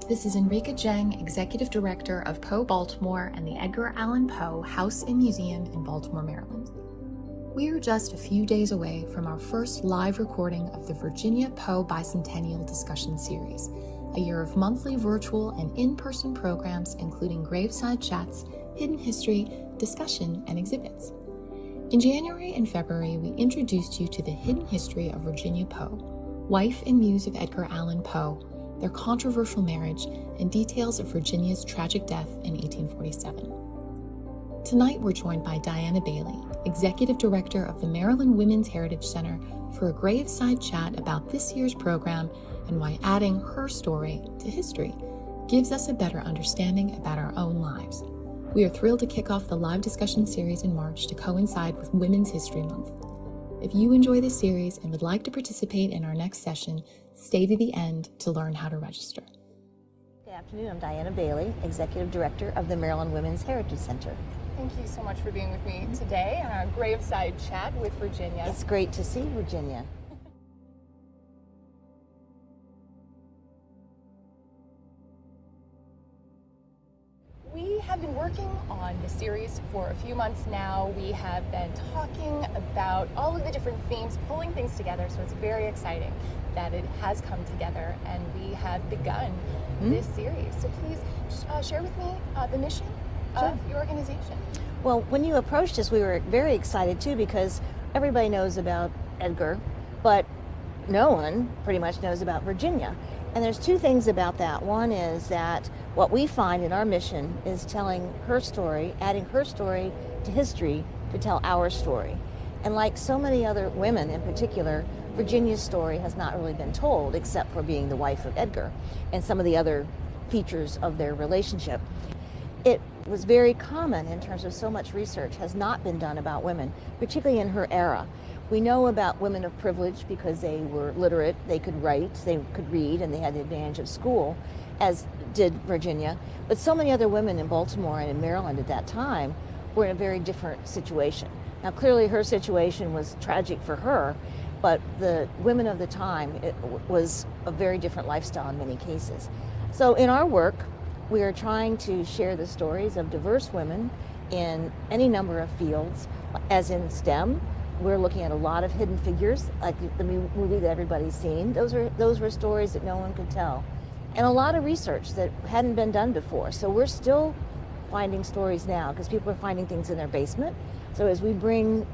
This is Enrica Jeng, Executive Director of Poe Baltimore and the Edgar Allan Poe House and Museum in Baltimore, Maryland. We are just a few days away from our first live recording of the Virginia Poe Bicentennial discussion series, a year of monthly virtual and in-person programs including graveside chats, hidden history, discussion, and exhibits. In January and February, we introduced you to the hidden history of Virginia Poe, wife and muse of Edgar Allan Poe, their controversial marriage, and details of Virginia's tragic death in 1847. Tonight, we're joined by Diana Bailey, Executive Director of the Maryland Women's Heritage Center, for a graveside chat about this year's program and why adding her story to history gives us a better understanding about our own lives. We are thrilled to kick off the live discussion series in March to coincide with Women's History Month. If you enjoy this series and would like to participate in our next session, stay to the end to learn how to register. Good afternoon, I'm Diana Bailey, Executive Director of the Maryland Women's Heritage Center. Thank you so much for being with me today on our graveside chat with Virginia. It's great to see Virginia. We have been working on the series for a few months now. We have been talking about all of the different themes, pulling things together, so it's very exciting that it has come together and we have begun this series. So please share with me the mission of your organization. Well, when you approached us, we were very excited too, because everybody knows about Edgar, but no one pretty much knows about Virginia. And there's two things about that. One is that what we find in our mission is telling her story, adding her story to history to tell our story. And like so many other women in particular, Virginia's story has not really been told except for being the wife of Edgar and some of the other features of their relationship. It was very common in terms of so much research has not been done about women, particularly in her era. We know about women of privilege because they were literate, they could write, they could read, and they had the advantage of school, as did Virginia. But so many other women in Baltimore and in Maryland at that time were in a very different situation. Now, clearly her situation was tragic for her, but the women of the time, it was a very different lifestyle in many cases. So in our work, we are trying to share the stories of diverse women in any number of fields, as in STEM. We're looking at a lot of hidden figures, like the movie that everybody's seen. Those were stories that no one could tell. And a lot of research that hadn't been done before. So we're still finding stories now because people are finding things in their basement. So as we bring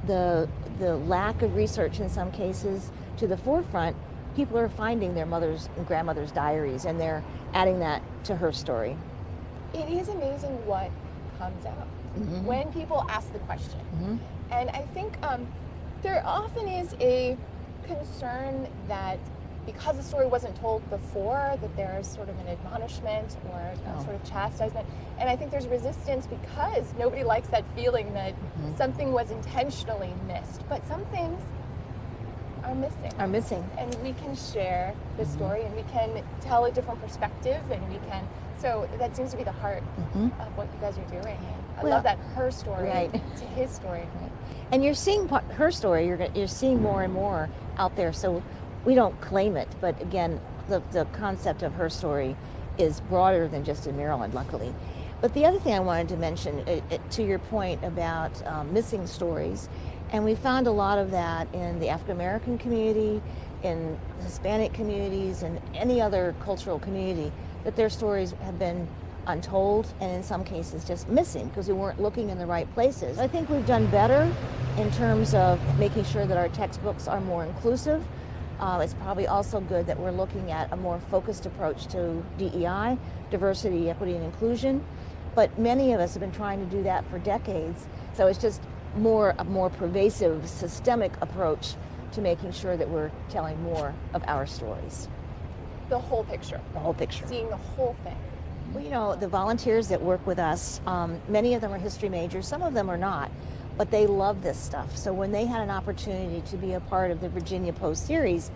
the lack of research in some cases to the forefront, people are finding their mother's and grandmother's diaries and they're adding that to her story. It is amazing what comes out when people ask the question. And I think there often is a concern that because the story wasn't told before, that there's sort of an admonishment or sort of chastisement. And I think there's resistance because nobody likes that feeling that something was intentionally missed. But some things are missing. And we can share the story and we can tell a different perspective and we can, so that seems to be the heart of what you guys are doing. I love that her story to his story. And you're seeing her story, you're seeing more and more out there. So we don't claim it, but again, the concept of her story is broader than just in Maryland, luckily. But the other thing I wanted to mention, to your point about missing stories, and we found a lot of that in the African American community, in Hispanic communities, and any other cultural community, that their stories have been untold and in some cases just missing because we weren't looking in the right places. I think we've done better in terms of making sure that our textbooks are more inclusive. It's probably also good that we're looking at a more focused approach to DEI, diversity, equity, and inclusion. But many of us have been trying to do that for decades. So it's just a more pervasive, systemic approach to making sure that we're telling more of our stories. The whole picture. The whole picture. Seeing the whole thing. Well, you know, the volunteers that work with us, many of them are history majors, some of them are not, but they love this stuff. So when they had an opportunity to be a part of the Virginia Poe series,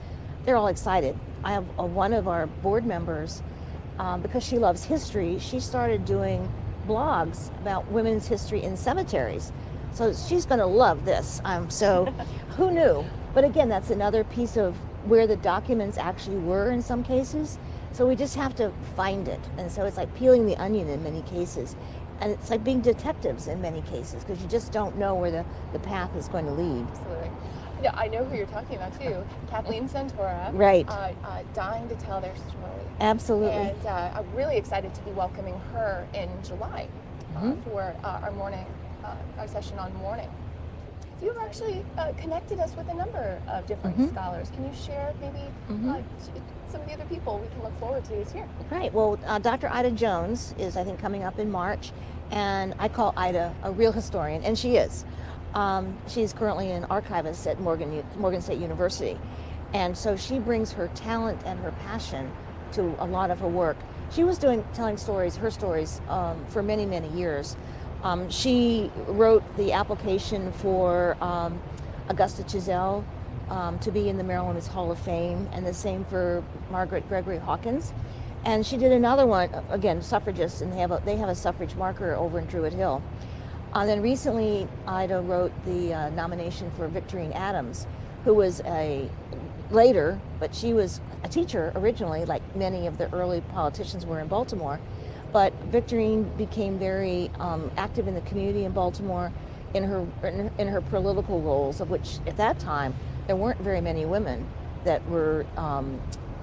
they're all excited. I have one of our board members, because she loves history, she started doing blogs about women's history in cemeteries. So she's going to love this. So who knew? But again, that's another piece of where the documents actually were in some cases. So we just have to find it. And so it's like peeling the onion in many cases. And it's like being detectives in many cases, because you just don't know where the path is going to lead. Absolutely. Yeah, I know who you're talking about too. Kathleen Santora. Right. Dying to tell their story. Absolutely. And I'm really excited to be welcoming her in July for our morning, our session on mourning. So you've actually connected us with a number of different scholars. Can you share maybe some of the other people we can look forward to this year? Right. Well, Dr. Ida Jones is, I think, coming up in March, and I call Ida a real historian, and she is. She's currently an archivist at Morgan State University, and so she brings her talent and her passion to a lot of her work. She was telling stories, her stories, for many, many years. She wrote the application for Augusta Chiselle to be in the Maryland Women's Hall of Fame, and the same for Margaret Gregory Hawkins. And she did another one, again, suffragists, and they have a suffrage marker over in Druid Hill. And then recently, Ida wrote the nomination for Victorine Adams, who was later, but she was a teacher originally, like many of the early politicians were in Baltimore. But Victorine became very active in the community in Baltimore in her political roles, of which at that time there weren't very many women that were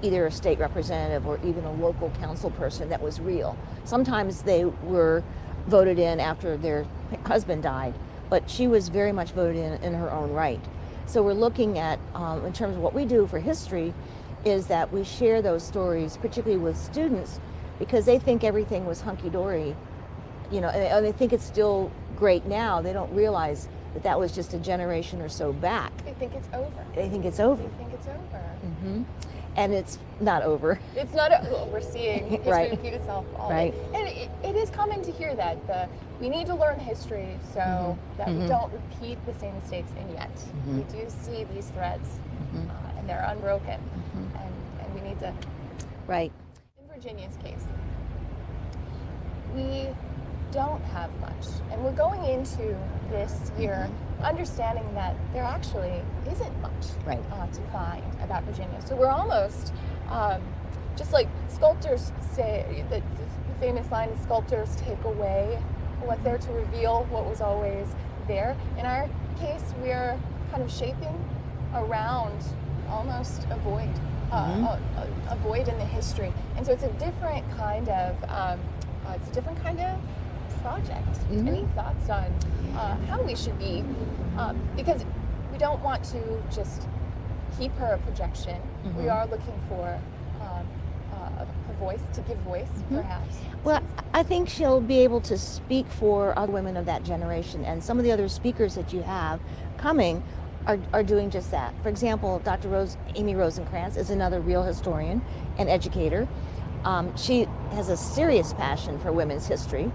either a state representative or even a local council person that was real. Sometimes they were voted in after their husband died, but she was very much voted in her own right. So we're looking at, in terms of what we do for history, is that we share those stories, particularly with students, because they think everything was hunky-dory, and they think it's still great now. They don't realize that that was just a generation or so back. They think it's over. They think it's over. They think it's over. And it's not over. It's not. We're seeing history repeat itself all day. And it is common to hear that we need to learn history so that we don't repeat the same mistakes. And yet we do see these threads, and they're unbroken, and we need to. Right. In Virginia's case, we don't have much, and we're going into this year understanding that there actually isn't much to find about Virginia. So we're almost, just like sculptors say, the famous line is, sculptors take away what's there to reveal what was always there. In our case, we're kind of shaping around almost a void, a void in the history. And so it's a different kind of, project. Any thoughts on how we should be, because we don't want to just keep her a projection. We are looking for a voice, to give voice, perhaps. Well, I think she'll be able to speak for other women of that generation, and some of the other speakers that you have coming are doing just that. For example, Dr. Amy Rosencrantz is another real historian and educator. She has a serious passion for women's history.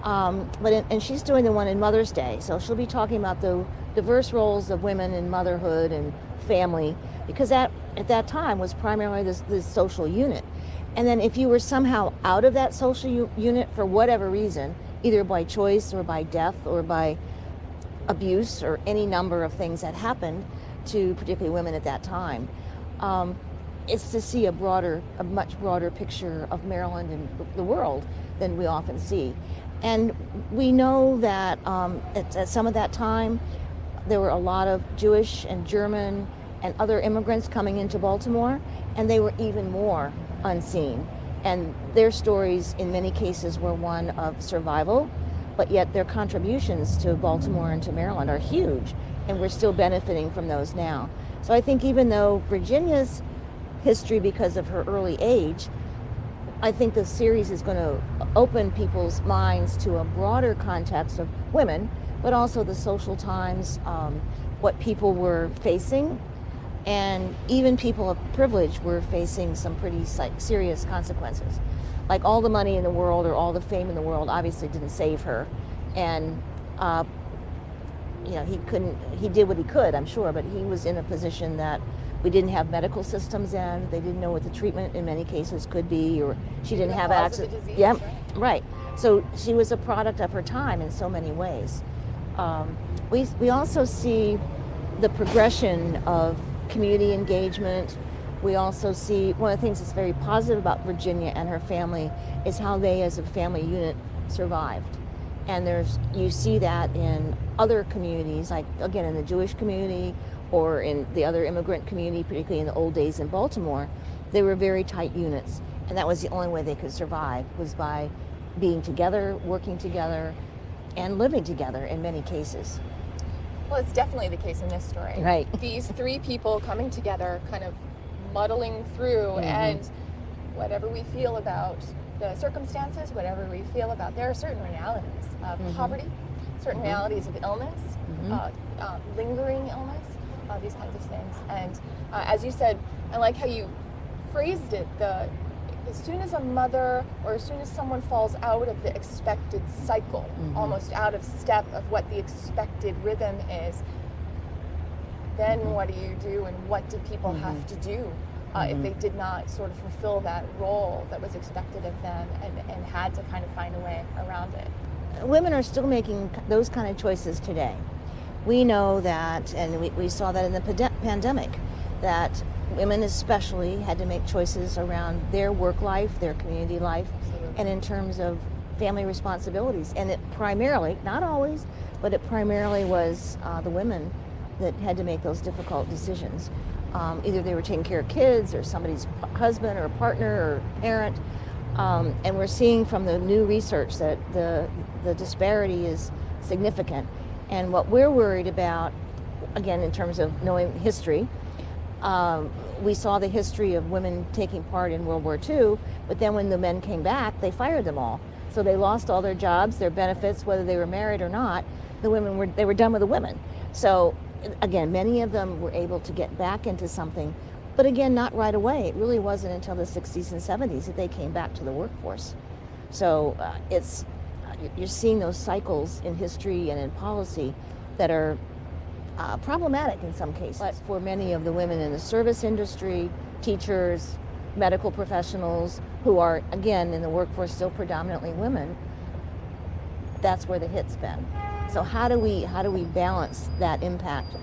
And she's doing the one in Mother's Day, so she'll be talking about the diverse roles of women in motherhood and family, because that at that time was primarily this social unit. And then if you were somehow out of that social unit for whatever reason, either by choice or by death or by abuse or any number of things that happened to particularly women at that time, it's to see a much broader picture of Maryland and the world than we often see. And we know that at some of that time, there were a lot of Jewish and German and other immigrants coming into Baltimore, and they were even more unseen. And their stories, in many cases, were one of survival, but yet their contributions to Baltimore and to Maryland are huge, and we're still benefiting from those now. So I think even though Virginia's history, because of her early age, I think the series is going to open people's minds to a broader context of women, but also the social times, what people were facing, and even people of privilege were facing some pretty serious consequences. Like all the money in the world or all the fame in the world obviously didn't save her, and he did what he could, I'm sure, but he was in a position that we didn't have medical systems in. They didn't know what the treatment in many cases could be, or she didn't have access. Yeah, right. So she was a product of her time in so many ways. We also see the progression of community engagement We also see one of the things that's very positive about Virginia and her family is how they as a family unit survived. And you see that in other communities, like again in the Jewish community or in the other immigrant community, particularly in the old days in Baltimore. They were very tight units, and that was the only way they could survive, was by being together, working together, and living together in many cases. Well, it's definitely the case in this story. Right. These three people coming together, kind of muddling through, and whatever we feel about the circumstances, whatever we feel about, there are certain realities of poverty, certain realities of illness, lingering illness, these kinds of things. And as you said, I like how you phrased it, as soon as a mother or as soon as someone falls out of the expected cycle, almost out of step of what the expected rhythm is, then what do you do, and what do people have to do if they did not sort of fulfill that role that was expected of them and had to kind of find a way around it? Women are still making those kind of choices today. We know that, and we saw that in the pandemic, that women especially had to make choices around their work life, their community life, and in terms of family responsibilities. And it primarily, not always, but it primarily was the women that had to make those difficult decisions. Either they were taking care of kids or somebody's husband or partner or parent. And we're seeing from the new research that the disparity is significant. And what we're worried about, again, in terms of knowing history, we saw the history of women taking part in World War II, but then when the men came back, they fired them all. So they lost all their jobs, their benefits, whether they were married or not. The women they were done with the women. So again, many of them were able to get back into something, but again, not right away. It really wasn't until the 60s and 70s that they came back to the workforce. So you're seeing those cycles in history and in policy that are problematic in some cases. But for many of the women in the service industry, teachers, medical professionals, who are, again, in the workforce still predominantly women, that's where the hit's been. So how do we balance that impact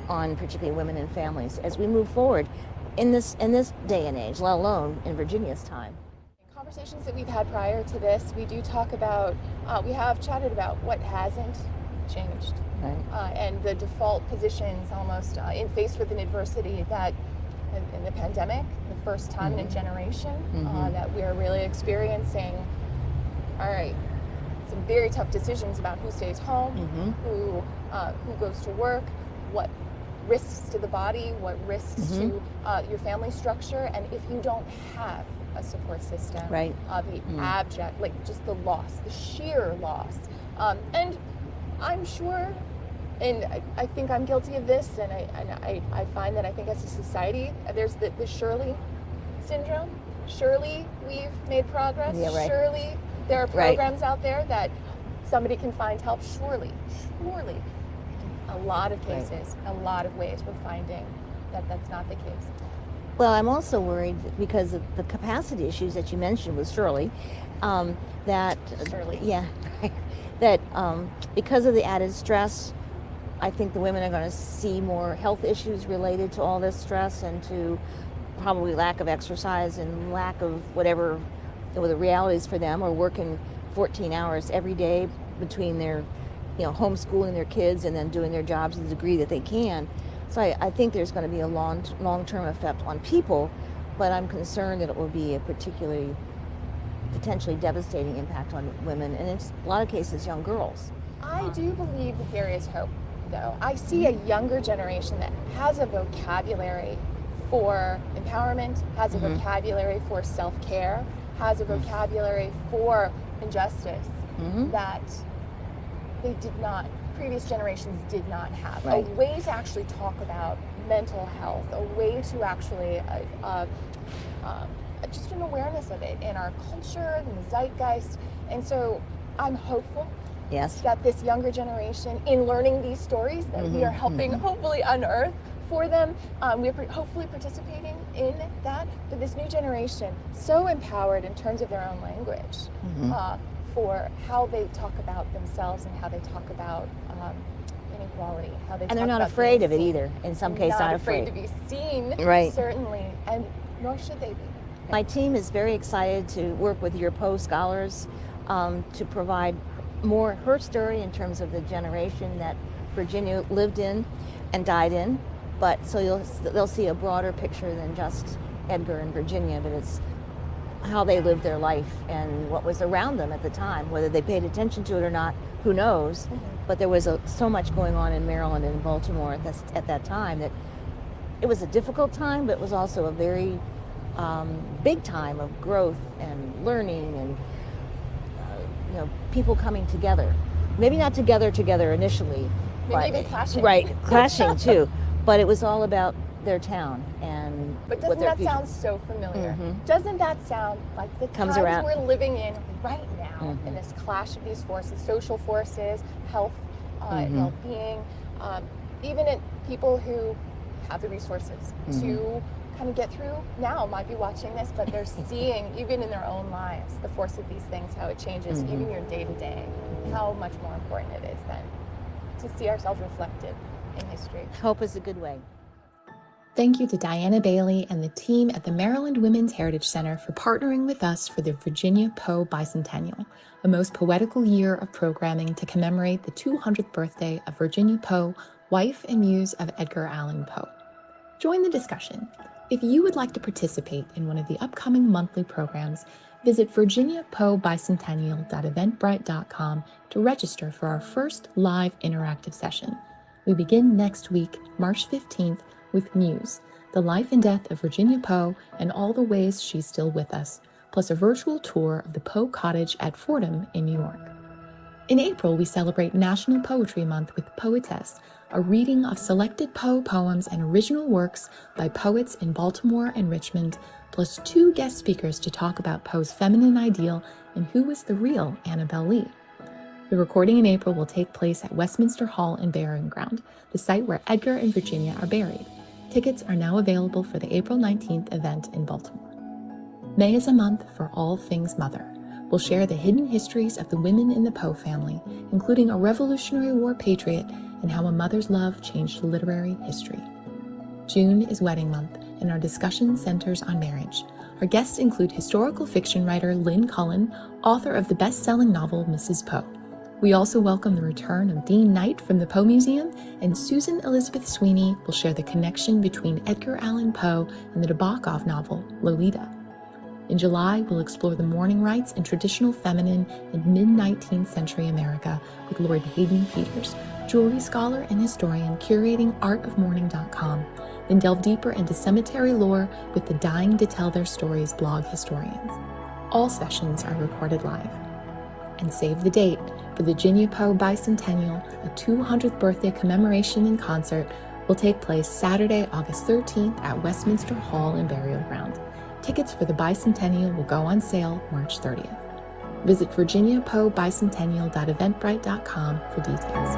on particularly women and families as we move forward in this day and age, let alone in Virginia's time? In conversations that we've had prior to this, we do talk about, we have chatted about what hasn't changed. Right. And the default positions almost in faced with an adversity that in the pandemic, the first time in a generation that we're really experiencing, all right, some very tough decisions about who stays home, who goes to work, what risks to the body, what risks to your family structure, and if you don't have a support system, right. The abject, like just the loss, the sheer loss. And I'm sure, and I think I'm guilty of this, and I find that I think as a society, there's the Shirley syndrome. Surely we've made progress. Yeah, right. Surely there are programs out there that somebody can find help. Surely. A lot of cases, a lot of ways we're finding that that's not the case. Well, I'm also worried because of the capacity issues that you mentioned with Shirley, that because of the added stress, I think the women are going to see more health issues related to all this stress and to probably lack of exercise and lack of whatever the realities for them, or working 14 hours every day between their, homeschooling their kids and then doing their jobs to the degree that they can. So I think there's going to be a long-term effect on people, but I'm concerned that it will be a potentially devastating impact on women, and in a lot of cases, young girls. I do believe that there is hope, though. I see a younger generation that has a vocabulary for empowerment, has a vocabulary for self-care, has a vocabulary for injustice that previous generations did not have. Right. A way to actually talk about mental health, a way to actually just an awareness of it in our culture, in the zeitgeist. And so I'm hopeful that this younger generation, in learning these stories that we are helping hopefully unearth for them, we're hopefully participating in that. But this new generation, so empowered in terms of their own language, for how they talk about themselves and how they talk about inequality, how they And talk they're not about afraid being of it seen. either. In some cases, not not afraid to be seen, Right. certainly, and nor should they be. My team is very excited to work with your Poe scholars to provide more HERstory in terms of the generation that Virginia lived in and died in. But so they'll see a broader picture than just Edgar and Virginia, but it's how they lived their life and what was around them at the time. Whether they paid attention to it or not, who knows? Mm-hmm. But there was so much going on in Maryland and Baltimore at that time that it was a difficult time, but it was also a very big time of growth and learning and people coming together. Maybe not together initially, Maybe even clashing. Right, clashing too. But it was all about their town and But what doesn't their that future. sound so familiar? Mhm. Doesn't that sound like the Comes times around. we're living in right now, Mhm. in this clash of these forces, social forces, health, Mhm. well-being, even in people who have the resources to kind of get through now might be watching this, but they're seeing, even in their own lives, the force of these things, how it changes even your day-to-day, how much more important it is then to see ourselves reflected in history. Hope is a good way. Thank you to Diana Bailey and the team at the Maryland Women's Heritage Center for partnering with us for the Virginia Poe Bicentennial, a most poetical year of programming to commemorate the 200th birthday of Virginia Poe, wife and muse of Edgar Allan Poe. Join the discussion. If you would like to participate in one of the upcoming monthly programs, visit virginiapoebicentennial.eventbrite.com to register for our first live interactive session. We begin next week, March 15th, with MUSE, the life and death of Virginia Poe and all the ways she's still with us, plus a virtual tour of the Poe Cottage at Fordham in New York. In April, we celebrate National Poetry Month with Poetess, a reading of selected Poe poems and original works by poets in Baltimore and Richmond, plus 2 guest speakers to talk about Poe's feminine ideal and who was the real Annabel Lee. The recording in April will take place at Westminster Hall and Burying Ground, the site where Edgar and Virginia are buried. Tickets are now available for the April 19th event in Baltimore. May is a month for all things mother. We'll share the hidden histories of the women in the Poe family, including a Revolutionary War patriot and how a mother's love changed literary history. June is wedding month, and our discussion centers on marriage. Our guests include historical fiction writer Lynn Cullen, author of the best-selling novel Mrs. Poe. We also welcome the return of Dean Knight from the Poe Museum, and Susan Elizabeth Sweeney will share the connection between Edgar Allan Poe and the Nabokov novel Lolita. In July, we'll explore the mourning rites and traditional feminine in mid-19th century America with Lord Hayden Peters, jewelry scholar and historian curating artofmourning.com, then delve deeper into cemetery lore with the Dying to Tell Their Stories blog historians. All sessions are recorded live. And save the date for the Virginia Poe Bicentennial, a 200th birthday commemoration and concert will take place Saturday, August 13th at Westminster Hall and Burial Ground. Tickets for the Bicentennial will go on sale March 30th. Visit virginiapoebicentennial.eventbrite.com for details.